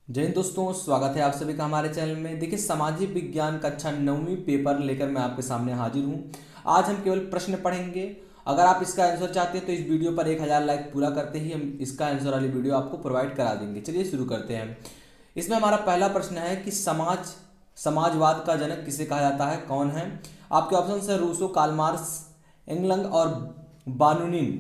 जय हिंद दोस्तों, स्वागत है आप सभी का हमारे चैनल में। देखिए, सामाजिक विज्ञान कक्षा 9वीं पेपर लेकर मैं आपके सामने हाजिर हूं। आज हम केवल प्रश्न पढ़ेंगे। अगर आप इसका आंसर चाहते हैं तो इस वीडियो पर 1000 लाइक पूरा करते ही हम इसका आंसर वाली वीडियो आपको प्रोवाइड करा देंगे। चलिए शुरू करते हैं। इसमें हमारा पहला प्रश्न है कि समाजवाद का जनक किसे कहा जाता है, कौन है? आपके ऑप्शन है रूसो, कार्ल मार्क्स, एंगलंग और बानुनिन।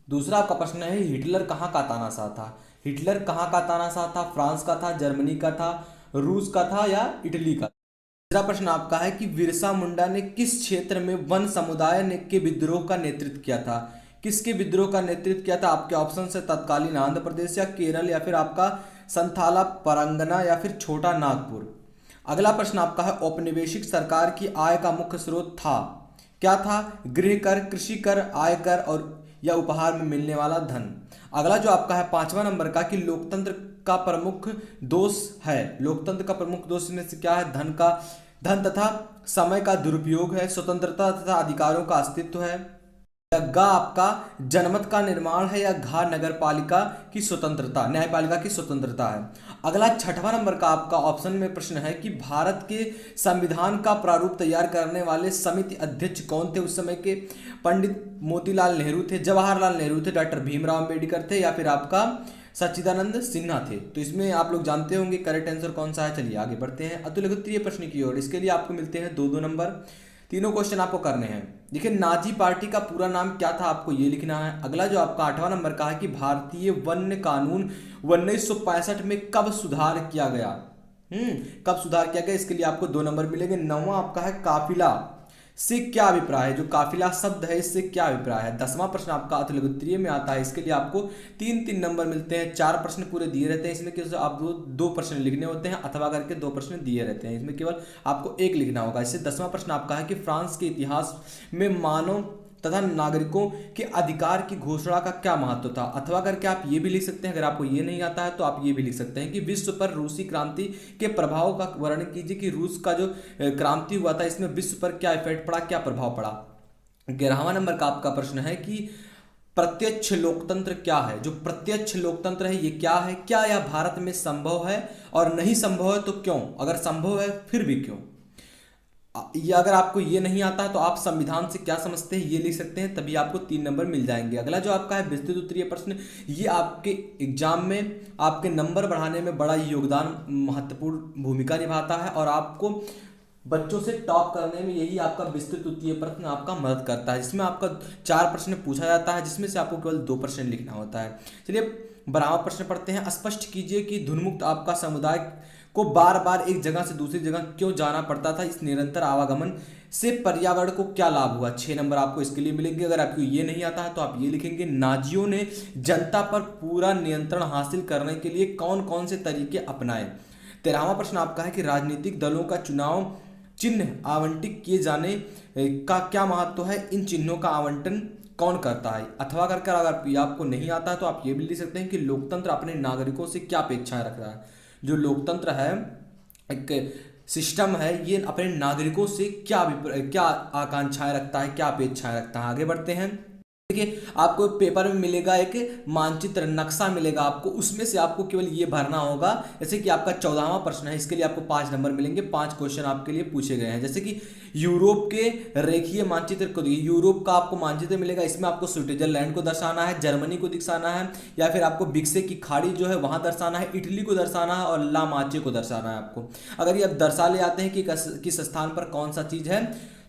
दूसरा आपका प्रश्न है हिटलर कहाँ का तानाशाह था? हिटलर कहाँ का तानाशाह था? फ्रांस का था, जर्मनी का था, रूस का था या इटली का? तीसरा प्रश्न आपका है कि बिरसा मुंडा ने किस क्षेत्र में वन समुदाय ने के विद्रोह का नेतृत्व किया था? किसके विद्रोह का नेतृत्व किया था? आपके ऑप्शन है तत्कालीन आंध्र प्रदेश या केरल या फिर आपका संथाला परगना या फिर छोटा नागपुर। अगला प्रश्न आपका है औपनिवेशिक सरकार की आय का मुख्य स्रोत था, क्या था? गृह कर, कृषि कर, आयकर और या उपहार में मिलने वाला धन। अगला जो आपका है 5वां नंबर का कि लोकतंत्र का प्रमुख दोष है। लोकतंत्र का प्रमुख दोष में से क्या है? धन तथा समय का दुरुपयोग है, स्वतंत्रता तथा अधिकारों का अस्तित्व है, या गा आपका जनमत का निर्माण है, या घा नगरपालिका की स्वतंत्रता, न्यायपालिका की स्वतंत्रता है। अगला 6वां नंबर का आपका ऑप्शन में प्रश्न है कि भारत के संविधान का प्रारूप तैयार करने वाले समिति अध्यक्ष कौन थे उस समय के? पंडित मोतीलाल नेहरू थे, जवाहरलाल नेहरू थे, डॉक्टर भीमराव अम्बेडकर थे या फिर आपका सच्चिदानंद सिन्हा थे। तो इसमें आप लोग जानते होंगे करेक्ट आंसर कौन सा है। चलिए आगे बढ़ते हैं अतुलनीय प्रश्न की ओर। इसके लिए आपको मिलते हैं दो दो नंबर। तीनों क्वेश्चन आपको करने हैं। देखिए, नाजी पार्टी का पूरा नाम क्या था, आपको ये लिखना है। अगला जो आपका 8वां नंबर का है कि भारतीय वन्य कानून 1965 में कब सुधार किया गया? कब सुधार किया गया, इसके लिए आपको 2 नंबर मिलेंगे। 9वां आपका है काफिला से क्या अभिप्राय है? जो काफिला शब्द है इससे क्या अभिप्राय है? 10वां प्रश्न आपका अतुलनीय में आता है। इसके लिए आपको 3-3 नंबर मिलते हैं। 4 प्रश्न पूरे दिए रहते हैं इसमें, केवल आप दो प्रश्न लिखने होते हैं अथवा करके 2 प्रश्न दिए रहते हैं, इसमें केवल आपको एक लिखना होगा। इससे 10वां प्रश्न आपका है कि फ्रांस के इतिहास में मानव तथा नागरिकों के अधिकार की घोषणा का क्या महत्व था? अथवा करके आप ये भी लिख सकते हैं, अगर आपको ये नहीं आता है तो आप ये भी लिख सकते हैं कि विश्व पर रूसी क्रांति के प्रभाव का वर्णन कीजिए कि रूस का जो क्रांति हुआ था इसमें विश्व पर क्या इफेक्ट पड़ा, क्या प्रभाव पड़ा। 11वां नंबर का आपका प्रश्न है कि प्रत्यक्ष लोकतंत्र क्या है? जो प्रत्यक्ष लोकतंत्र है ये क्या है? क्या यह भारत में संभव है, और नहीं संभव है तो क्यों? अगर संभव है फिर भी क्यों? ये अगर आपको ये नहीं आता है तो आप संविधान से क्या समझते हैं ये लिख सकते हैं, तभी आपको 3 नंबर मिल जाएंगे। अगला जो आपका है विस्तृत उत्तरीय प्रश्न, ये आपके एग्जाम में आपके नंबर बढ़ाने में बड़ा योगदान, महत्वपूर्ण भूमिका निभाता है और आपको बच्चों से टॉप करने में यही आपका विस्तृत उत्तरीय प्रश्न आपका मदद करता है, जिसमें आपका 4 प्रश्न पूछा जाता है, जिसमें से आपको केवल 2 प्रश्न लिखना होता है। चलिए 12वां प्रश्न पढ़ते हैं। स्पष्ट कीजिए कि धुनमुक्त आपका समुदाय को बार बार एक जगह से दूसरी जगह क्यों जाना पड़ता था? इस निरंतर आवागमन से पर्यावरण को क्या लाभ हुआ? 6 नंबर आपको इसके लिए मिलेंगे। अगर आपको ये नहीं आता है तो आप ये लिखेंगे नाजियों ने जनता पर पूरा नियंत्रण हासिल करने के लिए कौन कौन से तरीके अपनाए? 13वां प्रश्न आपका है कि राजनीतिक दलों का चुनाव चिन्ह आवंटित किए जाने का क्या महत्व है? इन चिन्हों का आवंटन कौन करता है? अथवा करके अगर आपको नहीं आता है तो आप ये भी लिख सकते हैं कि लोकतंत्र अपने नागरिकों से क्या अपेक्षाएं रख रहा है। जो लोकतंत्र है, एक सिस्टम है, ये अपने नागरिकों से क्या आकांक्षाएं रखता है, क्या अपेक्षाएं रखता है। आगे बढ़ते हैं। देखिए, आपको पेपर में मिलेगा एक मानचित्र, नक्शा मिलेगा आपको, उसमें से आपको केवल ये भरना होगा। जैसे कि आपका 14वां प्रश्न है, इसके लिए आपको 5 नंबर मिलेंगे। 5 क्वेश्चन आपके लिए पूछे गए हैं। जैसे कि यूरोप के रेखीय मानचित्र को देखिए, यूरोप का आपको मानचित्र मिलेगा, इसमें आपको स्विट्जरलैंड को दर्शाना है, जर्मनी को दर्शाना है, या फिर आपको बिक्से की खाड़ी जो है वहां दर्शाना है, इटली को दर्शाना है और ला माचे को दर्शाना है आपको। अगर ये आप दर्शा ले आते हैं कि किस स्थान पर कौन सा चीज है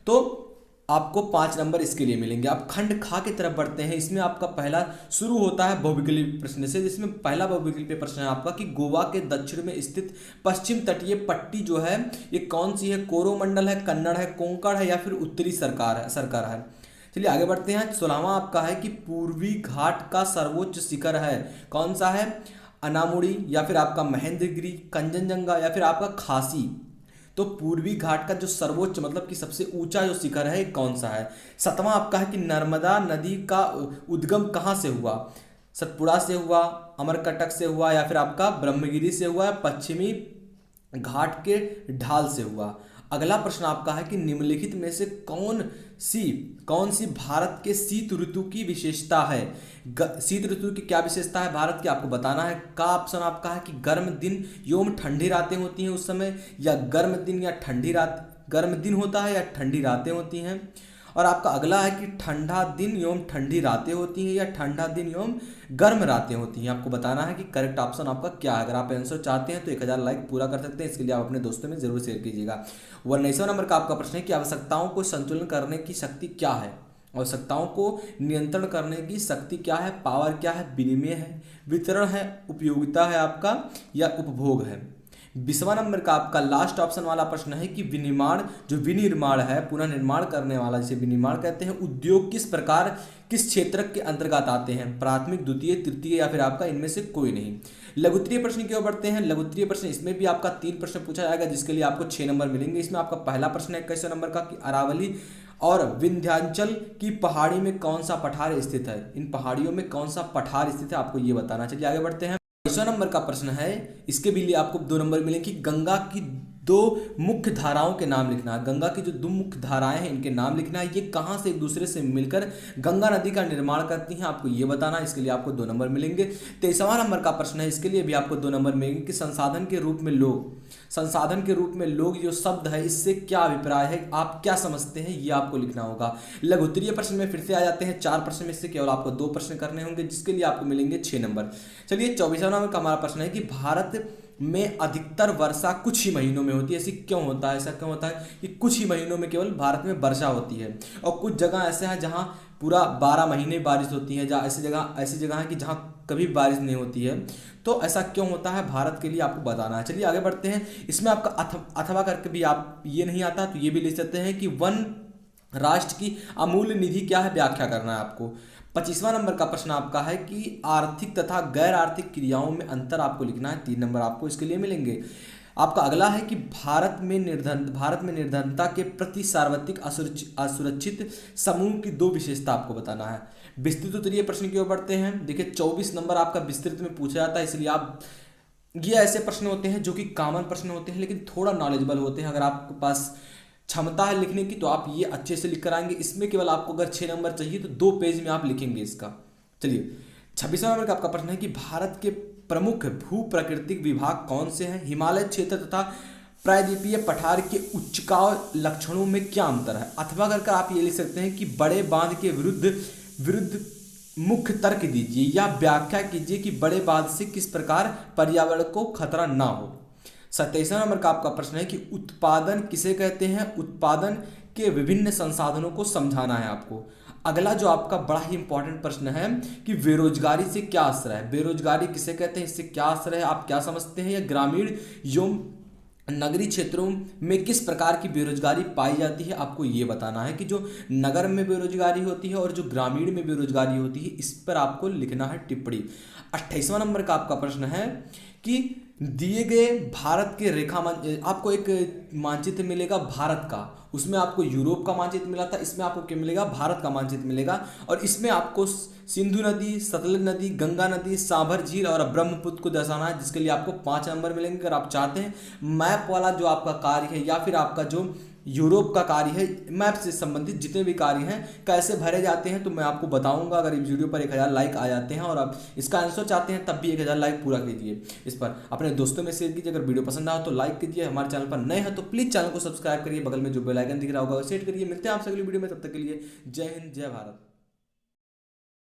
तो आपको 5 नंबर इसके लिए मिलेंगे। आप खंड खा की तरफ बढ़ते हैं। इसमें आपका पहला शुरू होता है बहुविकल्पीय प्रश्न से, जिसमें पहला बहुविकल्पीय प्रश्न है आपका कि गोवा के दक्षिण में स्थित पश्चिम तटीय पट्टी जो है ये कौन सी है? कोरोमंडल है, कन्नड़ है, कोंकण है या फिर उत्तरी सरकार है। चलिए आगे बढ़ते हैं। 16वां आपका है कि पूर्वी घाट का सर्वोच्च शिखर है, कौन सा है? अनामुड़ी या फिर आपका महेंद्रगिरी, कंचनजंगा या फिर आपका खासी। तो पूर्वी घाट का जो सर्वोच्च मतलब कि सबसे ऊंचा जो शिखर है कौन सा है? 7वां आपका है कि नर्मदा नदी का उद्गम कहाँ से हुआ? सतपुड़ा से हुआ, अमरकटक से हुआ या फिर आपका ब्रह्मगिरी से हुआ, पश्चिमी घाट के ढाल से हुआ। अगला प्रश्न आपका है कि निम्नलिखित में से कौन सी भारत के शीत ऋतु की विशेषता है। शीत ऋतु की क्या विशेषता है भारत की, आपको बताना है। का ऑप्शन आपका है कि गर्म दिन एवं ठंडी रातें होती हैं उस समय, या गर्म दिन होता है या ठंडी रातें होती हैं। और आपका अगला है कि ठंडा दिन एवं ठंडी रातें होती हैं या ठंडा दिन एवं गर्म रातें होती हैं। आपको बताना है कि करेक्ट ऑप्शन आपका क्या है। अगर आप आंसर चाहते हैं तो 1000 लाइक पूरा कर सकते हैं, इसके लिए आप अपने दोस्तों में जरूर शेयर कीजिएगा। 19वां नंबर का आपका प्रश्न है कि आवश्यकताओं को संतुलन करने की शक्ति क्या है। आवश्यकताओं को नियंत्रण करने की शक्ति क्या है। पावर क्या है, विनिमय है, वितरण है, उपयोगिता है आपका, या उपभोग है। 20वां नंबर का आपका लास्ट ऑप्शन वाला प्रश्न है कि विनिर्माण है, पुनः निर्माण करने वाला जिसे विनिर्माण कहते हैं, उद्योग किस क्षेत्र के अंतर्गत आते हैं। प्राथमिक, द्वितीय, तृतीय, या फिर आपका इनमें से कोई नहीं। लघुत्तरीय प्रश्न की ओर बढ़ते हैं। लघुत्तरीय प्रश्न, इसमें भी आपका 3 प्रश्न पूछा जाएगा जिसके लिए आपको 6 नंबर मिलेंगे। इसमें आपका पहला प्रश्न है 21 नंबर का कि अरावली और विंध्याचल की पहाड़ी में कौन सा पठार स्थित है। इन पहाड़ियों में कौन सा पठार स्थित है, आपको ये बताना। चलिए आगे बढ़ते हैं। 22वां नंबर का प्रश्न है, इसके भी लिए आपको 2 नंबर मिलेंगे कि गंगा की 2 मुख्य धाराओं के नाम लिखना है। गंगा की जो 2 मुख्य धाराएं हैं इनके नाम लिखना है। ये कहाँ से एक दूसरे से मिलकर गंगा नदी का निर्माण करती हैं, आपको ये बताना है। इसके लिए आपको 2 नंबर मिलेंगे। 23वां नंबर का प्रश्न है, इसके लिए भी आपको 2 नंबर मिलेंगे कि संसाधन के रूप में लोग जो शब्द है इससे क्या अभिप्राय है, आप क्या समझते हैं, ये आपको लिखना होगा। लघुत्तरीय प्रश्न में फिर से आ जाते हैं। 4 प्रश्न में से केवल आपको 2 प्रश्न करने होंगे जिसके लिए आपको मिलेंगे 6 नंबर। चलिए 24वां नंबर का हमारा प्रश्न है कि भारत में अधिकतर वर्षा कुछ ही महीनों में होती है। ऐसा क्यों होता है कि कुछ ही महीनों में केवल भारत में वर्षा होती है, और कुछ जगह ऐसे हैं जहां पूरा 12 महीने बारिश होती है, जहाँ ऐसी जगह है कि जहां कभी बारिश नहीं होती है। तो ऐसा क्यों होता है भारत के लिए आपको बताना है। चलिए आगे बढ़ते हैं। इसमें आपका अथवा करके भी आप ये नहीं आता तो ये भी लिख सकते हैं कि वन राष्ट्र की अमूल्य निधि क्या है, व्याख्या करना है आपको। 25वां नंबर का प्रश्न आपका है कि आर्थिक तथा गैर आर्थिक क्रियाओं में अंतर आपको लिखना है। 3 नंबर आपको इसके लिए मिलेंगे। आपका अगला है कि भारत में निर्धनता के प्रति सार्वत्रिक असुरक्षित समूह की 2 विशेषता आपको बताना है। विस्तृत उत्तरीय प्रश्न की ओर बढ़ते हैं। देखिए 24 नंबर आपका विस्तृत में पूछा जाता है, इसलिए आप ये ऐसे प्रश्न होते हैं जो कि कॉमन प्रश्न होते हैं लेकिन थोड़ा नॉलेजेबल होते हैं। अगर आपके पास क्षमता है लिखने की तो आप ये अच्छे से लिख कर आएंगे। इसमें केवल आपको अगर 6 नंबर चाहिए तो 2 पेज में आप लिखेंगे इसका। चलिए 26वां नंबर का आपका प्रश्न है कि भारत के प्रमुख भू प्राकृतिक विभाग कौन से हैं। हिमालय क्षेत्र तथा प्रायद्वीपीय पठार के उच्चकाव लक्षणों में क्या अंतर है। अथवा करके आप ये लिख सकते हैं कि बड़े बांध के विरुद्ध मुख्य तर्क दीजिए या व्याख्या कीजिए कि बड़े बांध से किस प्रकार पर्यावरण को खतरा ना हो। 27वां नंबर का आपका प्रश्न है कि उत्पादन किसे कहते हैं। उत्पादन के विभिन्न संसाधनों को समझाना है आपको। अगला जो आपका बड़ा ही इंपॉर्टेंट प्रश्न है कि बेरोजगारी से क्या असर है। बेरोजगारी किसे कहते हैं, इससे क्या असर है, आप क्या समझते हैं। या ग्रामीण एवं नगरीय क्षेत्रों में किस प्रकार की बेरोजगारी पाई जाती है, आपको ये बताना है कि जो नगर में बेरोजगारी होती है और जो ग्रामीण में बेरोजगारी होती है इस पर आपको लिखना है टिप्पणी। 28वां नंबर का आपका प्रश्न है कि दिए गए भारत के आपको एक मानचित्र मिलेगा भारत का, उसमें आपको यूरोप का मानचित्र मिला था, इसमें आपको क्या मिलेगा, भारत का मानचित्र मिलेगा। और इसमें आपको सिंधु नदी, सतलज नदी, गंगा नदी, सांभर झील और ब्रह्मपुत्र को दर्शाना है जिसके लिए आपको 5 नंबर मिलेंगे। अगर आप चाहते हैं मैप वाला जो आपका कार्य है या फिर आपका जो यूरोप का कार्य है, मैप से संबंधित जितने भी कार्य हैं कैसे भरे जाते हैं तो मैं आपको बताऊंगा। अगर इस वीडियो पर 1000 लाइक आ जाते हैं और आप इसका आंसर चाहते हैं तब भी 1000 लाइक पूरा कीजिए। इस पर अपने दोस्तों में शेयर कीजिए। अगर वीडियो पसंद आए तो लाइक कीजिए। हमारे चैनल पर नए हैं तो प्लीज़ चैनल को सब्सक्राइब करिए। बगल में जो बेल आइकन दिख रहा होगा सेट करिए। मिलते हैं आपसे अगली वीडियो में, तब तक के लिए जय हिंद, जय भारत।